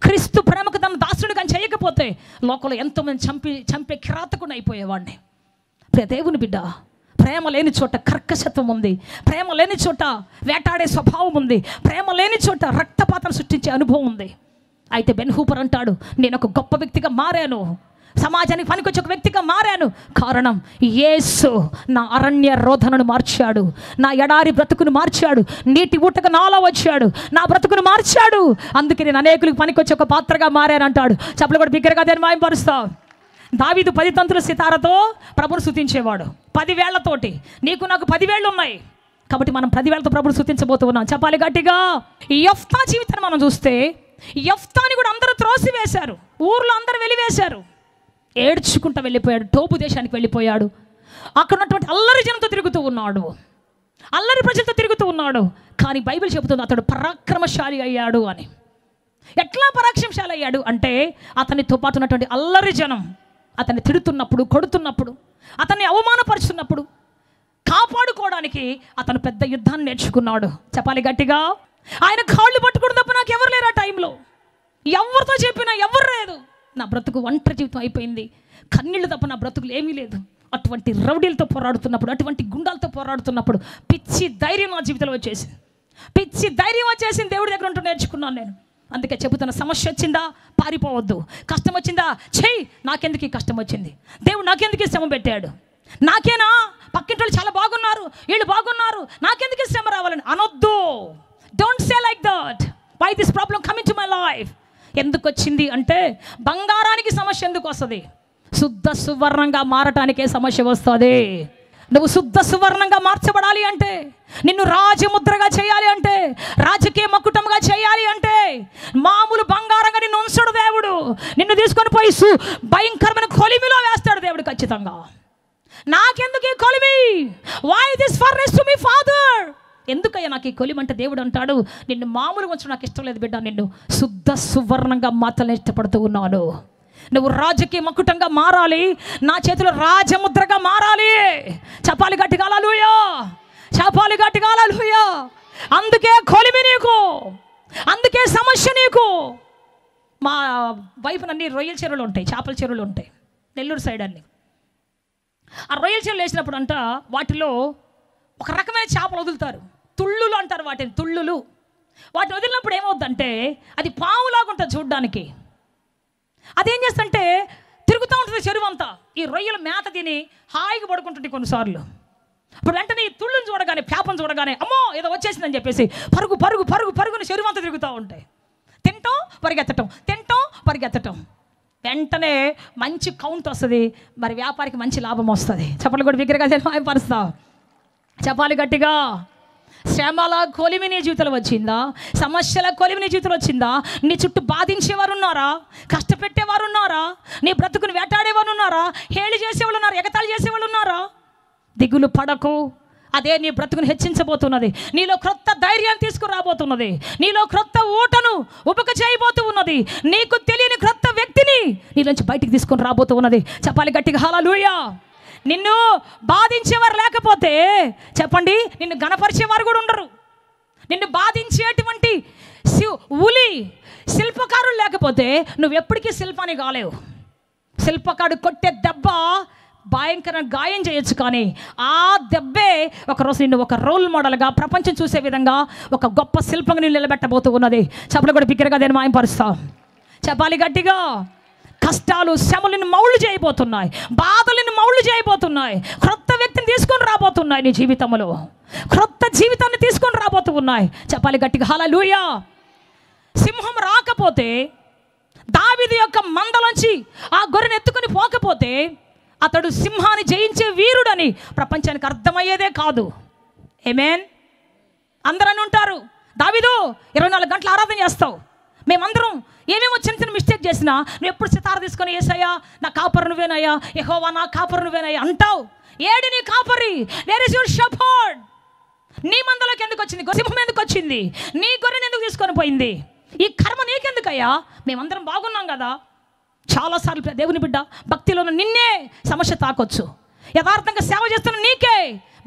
క్రీస్తు ప్రేమకు తన దాసుడు కానీ చేయకపోతే లోకంలో ఎంతోమంది చంపే కిరాతకుండా అయిపోయేవాడిని. ప్రియ దేవుని బిడ్డ, ప్రేమ లేని చోట కర్కశత్వం ఉంది, ప్రేమ లేని చోట వేటాడే స్వభావం ఉంది, ప్రేమ లేని చోట రక్తపాతం సృష్టించే అనుభవం ఉంది. అయితే బెన్ హూపర్ అంటాడు, నేను ఒక గొప్ప వ్యక్తిగా మారాను, సమాజానికి పనికొచ్చి ఒక వ్యక్తిగా మారాను. కారణం యేసు నా అరణ్య రోధనను మార్చాడు, నా ఎడారి బ్రతుకును మార్చాడు, నీటి ఊటకు నాలో వచ్చాడు, నా బ్రతుకును మార్చాడు. అందుకే నేను అనేకులకు పనికొచ్చి ఒక పాత్రగా మారాను అంటాడు. చెప్పలు కూడా బిగ్గరగా దాన్ని మాయంపరుస్తావు. దావీదు 10 తంతుల సితారతో ప్రభుని స్తుతించేవాడు, 10 వేళ్లతోటి. నీకు నాకు 10 వేళ్ళు ఉన్నాయి కాబట్టి మనం 10 వేళ్లతో ప్రభుని స్తుతించబోతూ ఉన్నాం. చెప్పాలి గట్టిగా. ఈ యెఫ్తా జీవితాన్ని మనం చూస్తే, యెఫ్తాని కూడా అందరూ త్రోసివేశారు, ఊర్లో అందరూ వెలివేశారు. ఏడ్చుకుంటూ వెళ్ళిపోయాడు, టోబు దేశానికి వెళ్ళిపోయాడు. అక్కడ ఉన్నటువంటి అల్లరి జనంతో తిరుగుతూ ఉన్నాడు, అల్లరి ప్రజలతో తిరుగుతూ ఉన్నాడు. కానీ బైబిల్ చెబుతుంది అతడు పరాక్రమశాలి అయ్యాడు అని. ఎట్లా పరాక్రమశాలి అయ్యాడు అంటే, అతనితో పాటు ఉన్నటువంటి అల్లరి జనం అతన్ని తిడుతున్నప్పుడు, కొడుతున్నప్పుడు, అతన్ని అవమానపరుచుతున్నప్పుడు కాపాడుకోవడానికి అతను పెద్ద యుద్ధాన్ని నేర్చుకున్నాడు. చెప్పాలి గట్టిగా. ఆయన కాళ్ళు పట్టుకోవడం తప్ప నాకు ఎవరు లేరు ఆ టైంలో, ఎవరితో చెప్పినా ఎవరు లేదు. నా బ్రతుకు ఒంటరి జీవితం అయిపోయింది, కన్నీళ్ళు తప్ప నా బ్రతుకులు ఏమీ లేదు. అటువంటి రౌడీలతో పోరాడుతున్నప్పుడు, అటువంటి గుండాలతో పోరాడుతున్నప్పుడు పిచ్చి ధైర్యం నా జీవితంలో వచ్చేసింది, పిచ్చి ధైర్యం వచ్చేసింది. దేవుడి దగ్గర ఉంటూ నేర్చుకున్నాను నేను. అందుకే చెబుతున్న, సమస్య వచ్చిందా పారిపోవద్దు, కష్టం వచ్చిందా చెయ్యి. నాకెందుకు ఈ కష్టం వచ్చింది, దేవుడు నాకెందుకు ఈ శ్రమ పెట్టాడు, నాకేనా, పక్కింటి వాళ్ళు చాలా బాగున్నారు, వీళ్ళు బాగున్నారు, నాకెందుకు ఈ శ్రమ రావాలని అనొద్దు. Don't say like that. Why this problem coming to my life. ఎందుకు వచ్చింది అంటే, బంగారానికి సమస్య ఎందుకు వస్తుంది? శుద్ధ సువర్ణంగా మారటానికే సమస్య వస్తుంది. నువ్వు శుద్ధ సువర్ణంగా మార్చబడాలి అంటే, నిన్ను రాజముద్రగా చేయాలి అంటే, రాజకీయ మకుటంగా చేయాలి అంటే, మామూలు బంగారంగా నిన్ను ఉంచడు దేవుడు. నిన్ను తీసుకొని పోయి భయంకరమైన కొలిమిలో వేస్తాడు దేవుడు ఖచ్చితంగా. నాకెందుకు ఈ కొలిమి? Why this furnace to me father? ఎందుకయ్యా నాకు ఈ కొలిమి అంటే, దేవుడు అంటాడు, నిన్ను మామూలుగా ఉంచడం నాకు ఇష్టం లేదు బిడ్డ, నిన్ను శుద్ధ సువర్ణంగా మార్చాలని ఇష్టపడుతూ ఉన్నాను. నువ్వు రాజకీయ మకుటంగా మారాలి, నా చేతిలో రాజముద్రగా మారాలి. చెప్పాలి గట్టిగా హల్లెలూయా, చెప్పాలి గట్టిగా హల్లెలూయా. అందుకే కొలిమి నీకు, అందుకే సమస్య నీకు. మా వైపు అన్ని రొయ్యల చెరువులు ఉంటాయి, చేపల చెరువులు ఉంటాయి నెల్లూరు సైడ్ అన్ని. ఆ రొయ్యల చెరువులు వేసినప్పుడు అంట, వాటిలో ఒక రకమైన చేపలు వదులుతారు, తుళ్ళులు అంటారు వాటిని, తుళ్ళులు. వాటిని వదిలినప్పుడు ఏమవుద్దంటే, అది పావులాగా ఉంటుంది చూడ్డానికి. అదేం చేస్తుంటే తిరుగుతూ ఉంటుంది చెరువు అంతా. ఈ రొయ్యలు మేత తిని హాయిగా పడుకుంటుంది కొన్నిసార్లు. ఇప్పుడు వెంటనే ఈ తుళ్ళుని చూడగానే, చేపను చూడగానే, అమ్మో ఏదో వచ్చేసిందని చెప్పేసి పరుగు పరుగు పరుగు పరుగుని చెరువు అంతా తిరుగుతూ ఉంటాయి. తింటాం పరిగెత్తటం, తింటాం పరిగెత్తటం. వెంటనే మంచి కౌంట్ వస్తుంది, మరి వ్యాపారికి మంచి లాభం వస్తుంది. చెప్పలు కూడా విగ్రహంగా పరుస్తా. చెప్పాలి గట్టిగా. శ్రమల కొలిమి నీ జీవితంలో వచ్చిందా? సమస్యల కొలిమి నీ జీవితంలో వచ్చిందా? నీ చుట్టూ బాధించేవారు ఉన్నారా? కష్టపెట్టేవారు ఉన్నారా? నీ బ్రతుకుని వేటాడేవారు ఉన్నారా? హేళి చేసేవాళ్ళు ఉన్నారు, ఎగతాళి చేసేవాళ్ళు ఉన్నారా? దిగులు పడకు, అదే నీ బ్రతుకుని హెచ్చించబోతున్నది. నీలో క్రొత్త ధైర్యాన్ని తీసుకురాబోతున్నది, నీలో క్రొత్త ఊటను ఉపక చేయబోతూ ఉన్నది. నీకు తెలియని క్రొత్త వ్యక్తిని నీలోంచి బయటికి తీసుకొని రాబోతూ ఉన్నది. చెప్పాలి గట్టిగా హల్లెలూయా. నిన్ను బాధించేవారు లేకపోతే, చెప్పండి, నిన్ను గణపరిచేవారు కూడా ఉండరు. నిన్ను బాధించేటువంటి ఉలి శిల్పకారులు లేకపోతే నువ్వు ఎప్పటికీ శిల్పాన్ని కాలేవు. శిల్పకారుడు కొట్టే దెబ్బ భయంకరంగా గాయం చేయొచ్చు, కానీ ఆ దెబ్బే ఒకరోజు నిన్ను ఒక రోల్ మోడల్గా, ప్రపంచం చూసే విధంగా ఒక గొప్ప శిల్పంగా నిన్ను నిలబెట్టబోతూ ఉన్నది. చెప్పలు కూడా బిగ్గరగా నేను మాయంపరుస్తా. చెప్పాలి గట్టిగా. కష్టాలు శ్రమలను మౌళ్ళు చేయబోతున్నాయి, బాధలను మౌళ్ళు చేయబోతున్నాయి, క్రొత్త వ్యక్తిని తీసుకొని రాబోతున్నాయి. నీ జీవితంలో క్రొత్త జీవితాన్ని తీసుకొని రాబోతూ ఉన్నాయి. చెప్పాలి గట్టిగా హల్లెలూయా. సింహం రాకపోతే, దావీదు యొక్క మందలోంచి ఆ గొర్రెను ఎత్తుకొని పోకపోతే, అతడు సింహాన్ని జయించే వీరుడని ప్రపంచానికి అర్థమయ్యేదే కాదు. ఆమేన్. అందరూ ఉంటారు, దావీదు 24 గంటలు ఆరాధన చేస్తావు, మేమందరం ఏమేమో చిన్న చిన్న మిస్టేక్ చేసినా నువ్వు ఎప్పుడు సితార తీసుకొని, యేసయ్యా నా కాపరి నువ్వేనయ్యా, యెహోవా నా కాపరి నువ్వేనయ్యా అంటావు. ఏడి నీ కాపరి? Where is your shepherd? నీ మందలోకి ఎందుకు వచ్చింది? సింహం ఎందుకు వచ్చింది? నీ గొర్రెని ఎందుకు తీసుకొని పోయింది? ఈ కర్మ నీకెందుకయ్యా? మేమందరం బాగున్నాం కదా. చాలాసార్లు దేవుని బిడ్డ భక్తిలో నిన్నే సమస్య తాకొచ్చు, యథార్థంగా సేవ చేస్తున్న నీకే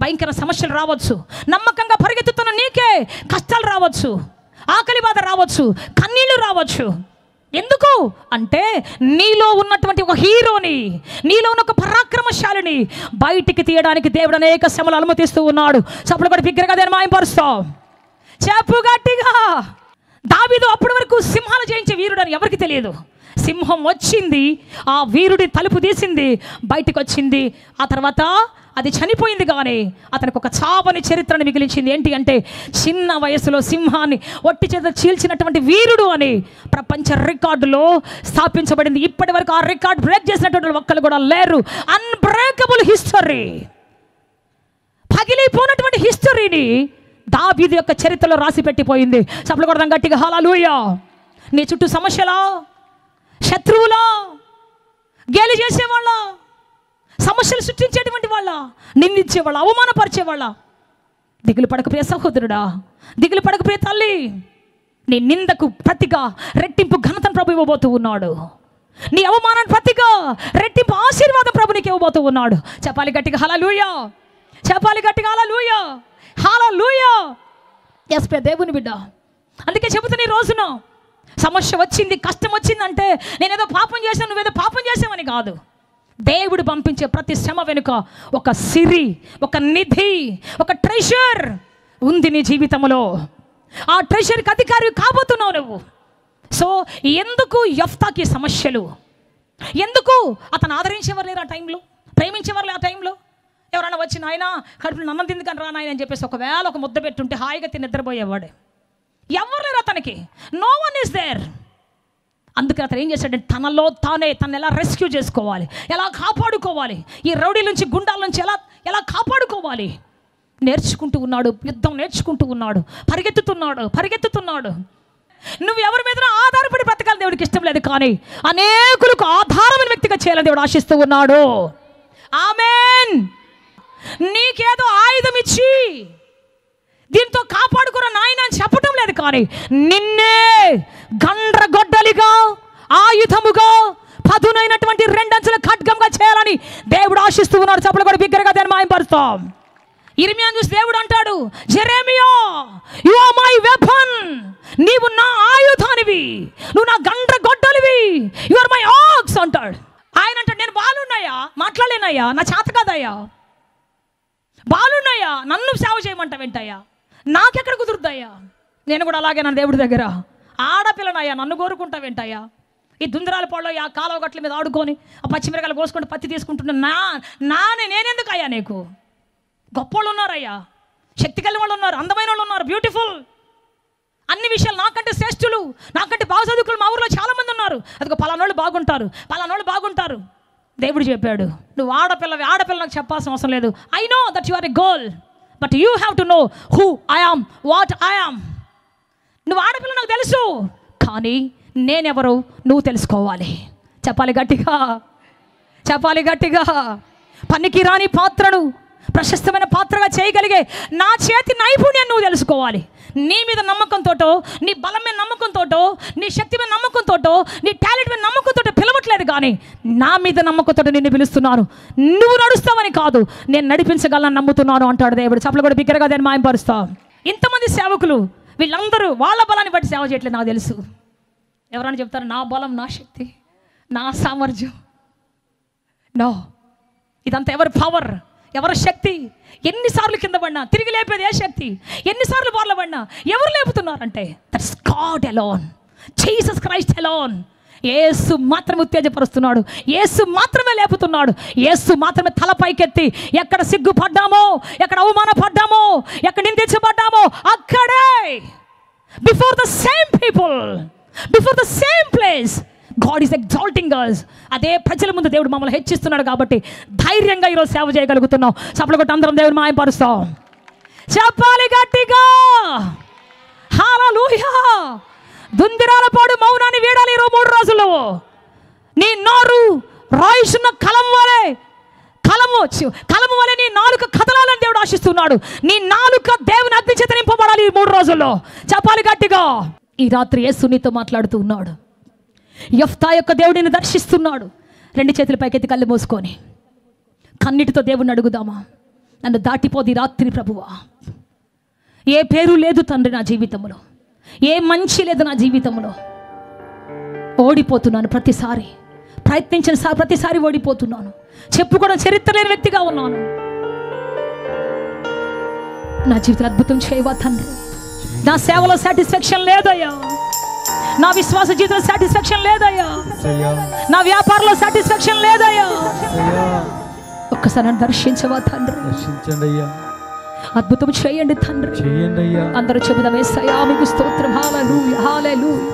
భయంకర సమస్యలు రావచ్చు, నమ్మకంగా పరిగెత్తుతున్న నీకే కష్టాలు రావచ్చు, ఆకలి బాధ రావచ్చు, కన్నీళ్లు రావచ్చు. ఎందుకు అంటే నీలో ఉన్నటువంటి ఒక హీరోని, నీలో ఉన్న ఒక పరాక్రమశాలిని బయటికి తీయడానికి దేవుడు అనేక శ్రమలు అనుమతిస్తూ ఉన్నాడు. చప్పుడు కూడా బిగ్గరగా దాన్ని మాయంపరుస్తాం. చెప్పు గట్టిగా. దావీదు అప్పటి వరకు సింహాలు జయించే వీరుడు అని ఎవరికి తెలియదు. సింహం వచ్చింది, ఆ వీరుడి తలుపు తీసింది, బయటికి వచ్చింది. ఆ తర్వాత అది చనిపోయింది, కానీ అతనికి ఒక చావని చరిత్రను మిగిలించింది. ఏంటి అంటే చిన్న వయసులో సింహాన్ని ఒట్టి చేత చీల్చినటువంటి వీరుడు అని ప్రపంచ రికార్డులో స్థాపించబడింది. ఇప్పటి వరకు ఆ రికార్డు బ్రేక్ చేసినటువంటి ఒక్కరు కూడా లేరు. అన్బ్రేకబుల్ హిస్టరీ, పగిలిపోయినటువంటి హిస్టరీని దావీదు యొక్క చరిత్రలో రాసి పెట్టిపోయింది. చప్పుడు కొడదాం గట్టిగా హల్లెలూయా. నీ చుట్టూ సమస్యలా, శత్రువులా, గేలి చేసేవాళ్ళ, సమస్యలు సృష్టించేటువంటి వాళ్ళ, నిందించేవాళ్ళ, అవమానపరిచేవాళ్ళ, దిగులు పడక ప్రియ సహోదరుడా, దిగులు పడక ప్రియ తల్లి. నీ నిందకు ప్రతిగా రెట్టింపు ఘనతను ప్రభు ఇవ్వబోతూ ఉన్నాడు. నీ అవమానాన్ని ప్రతిగా రెట్టింపు ఆశీర్వాదం ప్రభు నీకు ఇవ్వబోతూ ఉన్నాడు. చెప్పాలి గట్టిగా హల్లెలూయా, చెప్పాలి గట్టిగా హల్లెలూయా, హల్లెలూయా. ఎస్ ప్రియ దేవుని బిడ్డ, అందుకే చెబుతున్న ఈ రోజున సమస్య వచ్చింది, కష్టం వచ్చిందంటే నేనేదో పాపం చేశాను, నువ్వేదో పాపం చేసావని కాదు. దేవుడు పంపించే ప్రతి శ్రమ వెనుక ఒక సిరి, ఒక నిధి, ఒక ట్రెషర్ ఉంది నీ జీవితంలో. ఆ ట్రెషర్కి అధికారి కాబోతున్నావు నువ్వు. సో ఎందుకు యెఫ్తాకి సమస్యలు? ఎందుకు అతను ఆదరించేవారు లేరు ఆ టైంలో, ప్రేమించేవారు ఆ టైంలో? ఎవరైనా వచ్చి నాయన కడుపులో అన్నం తిందుకని రా నాయన అని చెప్పేసి ఒకవేళ ఒక ముద్ద పెట్టుంటే హాయిగా తిని నిద్రపోయేవాడే. ఎవరు లేరు అతనికి, నో వన్ ఈస్ దేర్. అందుకని అతను ఏం చేశాడంటే తనలో తానే తను ఎలా రెస్క్యూ చేసుకోవాలి, ఎలా కాపాడుకోవాలి, ఈ రౌడీ నుంచి, గుండాల నుంచి ఎలా కాపాడుకోవాలి నేర్చుకుంటూ ఉన్నాడు. యుద్ధం నేర్చుకుంటూ ఉన్నాడు, పరిగెత్తుతున్నాడు. నువ్వు ఎవరి మీద ఆధారపడి బ్రతకాలి దేవుడికి ఇష్టం లేదు, కానీ అనేకులకు ఆధారమైన వ్యక్తిగా చేయాలని దేవుడు ఆశిస్తూ ఉన్నాడు. ఆమేన్. నీకేదో ఆయుధం ఇచ్చి దీంతో కాపాడుకున్న నాయన అని చెప్పటం లేదు, కానీ నిన్నే గండ్రగొడ్డలిగా, ఆయుధముగా, పదునైనటువంటి రెండంచుల ఖడ్గంగా చేయాలని దేవుడు ఆశిస్తూ ఉన్నాడు. చప్పుడు కూడా బిగ్గరగా దాన్ని మాయంపరుస్తాం. ఇర్మియాను చూసి దేవుడు అంటాడు, Jeremiah you are my weapon, నీవు నా ఆయుధానివి, నువ్వు నా గండ్రగొడ్డలివి, యు ఆర్ మై ఆక్స్ అంటాడు. ఆయన అంటాడు, నేను బాలున్నాయా, మాట్లాడలేనయ్యా, నా చేత కాదయ్యా, బాలున్నాయా, నన్ను సేవ చేయమంటావేంటయ్యా, నాకెక్కడ కుదురుద్దయ్యా. నేను కూడా అలాగే నా దేవుడి దగ్గర ఆడపిల్లనయ్యా, నన్ను కోరుకుంటావేంటయ్యా. ఈ దుందరాల పళ్ళు ఆ కాలువ గట్ల మీద ఆడుకొని ఆ పచ్చిమిరకాయలు కోసుకుంటూ పత్తి తీసుకుంటున్నా నేనెందుకు అయ్యా? నీకు గొప్పోళ్ళు ఉన్నారయ్యా, శక్తి కలిగిన వాళ్ళు ఉన్నారు, అందమైన వాళ్ళు ఉన్నారు, బ్యూటిఫుల్, అన్ని విషయాలు నాకంటే శ్రేష్ఠులు, నాకంటే బాగా చదువుకులు మా ఊరిలో చాలామంది ఉన్నారు. అదిగో పలానోళ్ళు బాగుంటారు. దేవుడు చెప్పాడు, నువ్వు ఆడపిల్ల నాకు చెప్పాల్సిన అవసరం లేదు. I know that you are a girl, but you have to know who I am, what I am. నువ్వు ఆడపిల్ల నాకు తెలుసు, కానీ నేనెవరో నువ్వు తెలుసుకోవాలి. చెప్పాలి గట్టిగా. పనికి రాని పాత్రను ప్రశస్తమైన పాత్రగా చేయగలిగే నా చేతి నైపుణ్యం నువ్వు తెలుసుకోవాలి. నీ మీద నమ్మకంతోటో, నీ బలం మీద నమ్మకంతోటో, నీ శక్తి మీద నమ్మకంతోటో, నీ టాలెంట్ మీద నమ్మకంతోటో పిలవట్లేదు, కానీ నా మీద నమ్మకంతోటో నిన్ను పిలుస్తున్నాను. నువ్వు నడుస్తావని కాదు, నేను నడిపించగలను నమ్ముతున్నాను అంటాడు దేవుడు. చప్పలు కూడా బిగ్గరగా దాన్ని మాయంపరుస్తా. ఇంతమంది సేవకులు వీళ్ళందరూ వాళ్ళ బలాన్ని బట్టి సేవ చేయట్లేదు నాకు తెలుసు. ఎవరైనా చెప్తారు నా బలం, నా శక్తి, నా సామర్థ్యం. నో, ఇదంతా ఎవరి పవర్, ఎవరి శక్తి? ఎన్నిసార్లు కింద పడినా తిరిగి లేపేది ఏ శక్తి? ఎన్నిసార్లు బార్ల పడినా ఎవరు లేపుతున్నారంటే that's God alone, Jesus Christ alone. Yesu మాత్రమే ఉత్తేజపరుస్తున్నాడు, యేసు మాత్రమే లేపుతున్నాడు, యేసు మాత్రమే తల పైకెత్తి ఎక్కడ సిగ్గుపడ్డామో, ఎక్కడ అవమానపడ్డామో, ఎక్కడ నిందించబడ్డామో అక్కడే before the same people, before the same place God is exalting us. అదే ప్రజల ముందు దేవుడు మమ్మల్ని హెచ్చిస్తున్నాడు కాబట్టి ధైర్యంగా ఈరోజు సేవ చేయగలుగుతున్నాం. చప్పలు కొట్టి అందరం దేవుని మాయంపరుస్తాం. చెప్పాలి గట్టిగా హల్లెలూయా. దుందిరాల పాడు మౌనాన్ని వీడాలి 3 రోజుల్లో. నీ నోరు రాయిస్తున్న కలం వలె నీ నాలుక కదలాలని దేవుడు ఆశిస్తున్నాడు. నీ నాలుక దేవుని అగ్ని చేత నింపబడాలి 3 రోజుల్లో. చెప్పాలి గట్టిగా. ఈ రాత్రి యేసు నీతో మాట్లాడుతూ ఉన్నాడు. యెఫ్తా యొక్క దేవుడిని దర్శిస్తున్నాడు. 2 చేతుల పైకెత్తి కళ్ళు మూసుకొని కన్నీటితో దేవుడిని అడుగుదామా? నన్ను దాటిపోది రాత్రి ప్రభువా. ఏ పేరు లేదు తండ్రి నా జీవితంలో, ఏ మంచి లేదు నా జీవితంలో. ఓడిపోతున్నాను ప్రతిసారి, ప్రయత్నించిన ప్రతిసారి ఓడిపోతున్నాను. చెప్పుకోవడం చరిత్ర లేని వ్యక్తిగా ఉన్నాను. నా జీవితం అద్భుతం చేయవా తండ్రి. నా సేవలో సాటిస్ఫాక్షన్ లేదయ్యా, నా విశ్వాస జీవితంలో సాటిస్ఫాక్షన్ లేదయ్యా, నా వ్యాపారంలో సాటిస్ఫాక్షన్ లేదయ్యా. ఒక్కసారి నన్ను దర్శించవా తండ్రి, అద్భుతం చేయండి తండ్రి. అందరూ చెబుదాం యేసయ్యా మీకు స్తోత్రం, హల్లెలూయా హల్లెలూయా.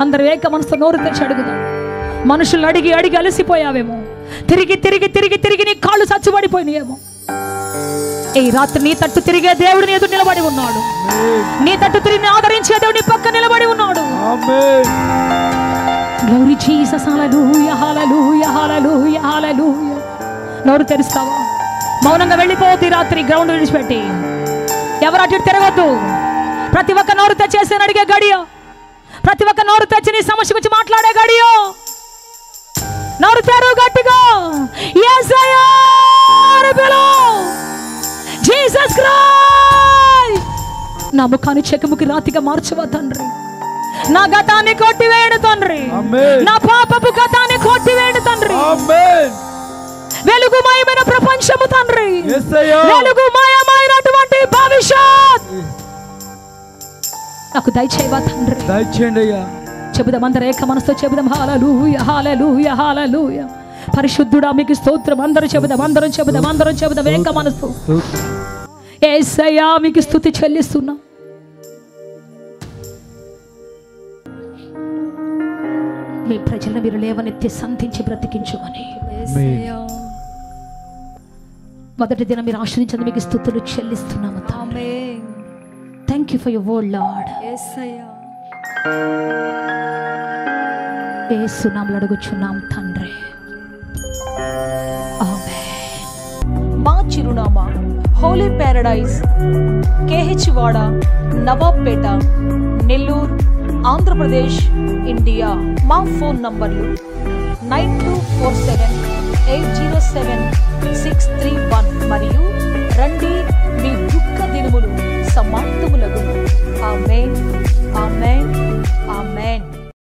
అందరూ ఏక మనసుతో నోరు తెరిచి అడుగుదాం. మనుషులు అడిగి అడిగి అలసిపోయావేమో, తిరిగి తిరిగి తిరిగి తిరిగి నీ కాళ్ళు చచ్చుబడిపోయినాయేమో. ఈ రాత్రి నీ తట్టు తిరిగే దేవుడు నీ ఎదురు నిలబడి ఉన్నాడు. నీ తట్టు తిరిగి ఆదరించే దేవుడు నీ పక్క నిలబడి ఉన్నాడు. గ్లోరీ జీసస్, హల్లెలూయా హల్లెలూయా హల్లెలూయా హల్లెలూయా. నోరు తెరుస్తావా? మౌనంగా వెళ్ళిపోద్ది రాత్రి గ్రౌండ్ విడిచిపెట్టి. ఎవరు అటు తిరగొద్దు. ప్రతి ఒక్క నోరు తెచ్చేసి అడిగే గడియ, ప్రతి ఒక్క నోరు తెచ్చి నీ సమస్య గురించి మాట్లాడే గడియ. నోరు తెరు గట్టిగా, యేసయ్యా జీసస్ క్రైస్ట్. నా ముఖాన్ని చెక్కుముకి రాతిగా మార్చవా తండ్రి. నా గతాన్ని కొట్టివేయడు తండ్రి, నా పాపపు గతాన్ని కొట్టివేయడు తండ్రి. వెలుగుమయమైన ప్రపంచము తండ్రి, వెలుగుమయమైనటువంటి భవిష్యత్ నాకు దయచేయవా తండ్రి. దయచేయండి అయ్యా. చెబుదాం అందరూ ఏక మనసుతో చెబుదాం, హల్లెలూయా హల్లెలూయా హల్లెలూయా. పరిశుద్ధుడా మీకు స్తోత్రం. అందరూ చెబుదాం, అందరం చెబుదాం, అందరం చెబుదాం ఏక మనసు. యేసయ్యా మీకు స్తుతి చెల్లిస్తున్నా. మీ ప్రజలను మీరు లేవనెత్తి సంధించి బ్రతికించుమని మొదటి దినం మీరు ఆశ్రయించండి. మీకు స్తుతులు చెల్లిస్తున్నాము. Thank you for your word Lord. Yesu నామములో అడుగుచున్నాం తండ్రి, ఆమేన్. మా చిరునామా హోలీ ప్యారడైజ్, కేహెచ్ వాడ, నవాబ్పేట, నెల్లూరు, ఆంధ్రప్రదేశ్, ఇండియా. మా ఫోన్ నంబర్లు 9247807631 మరియు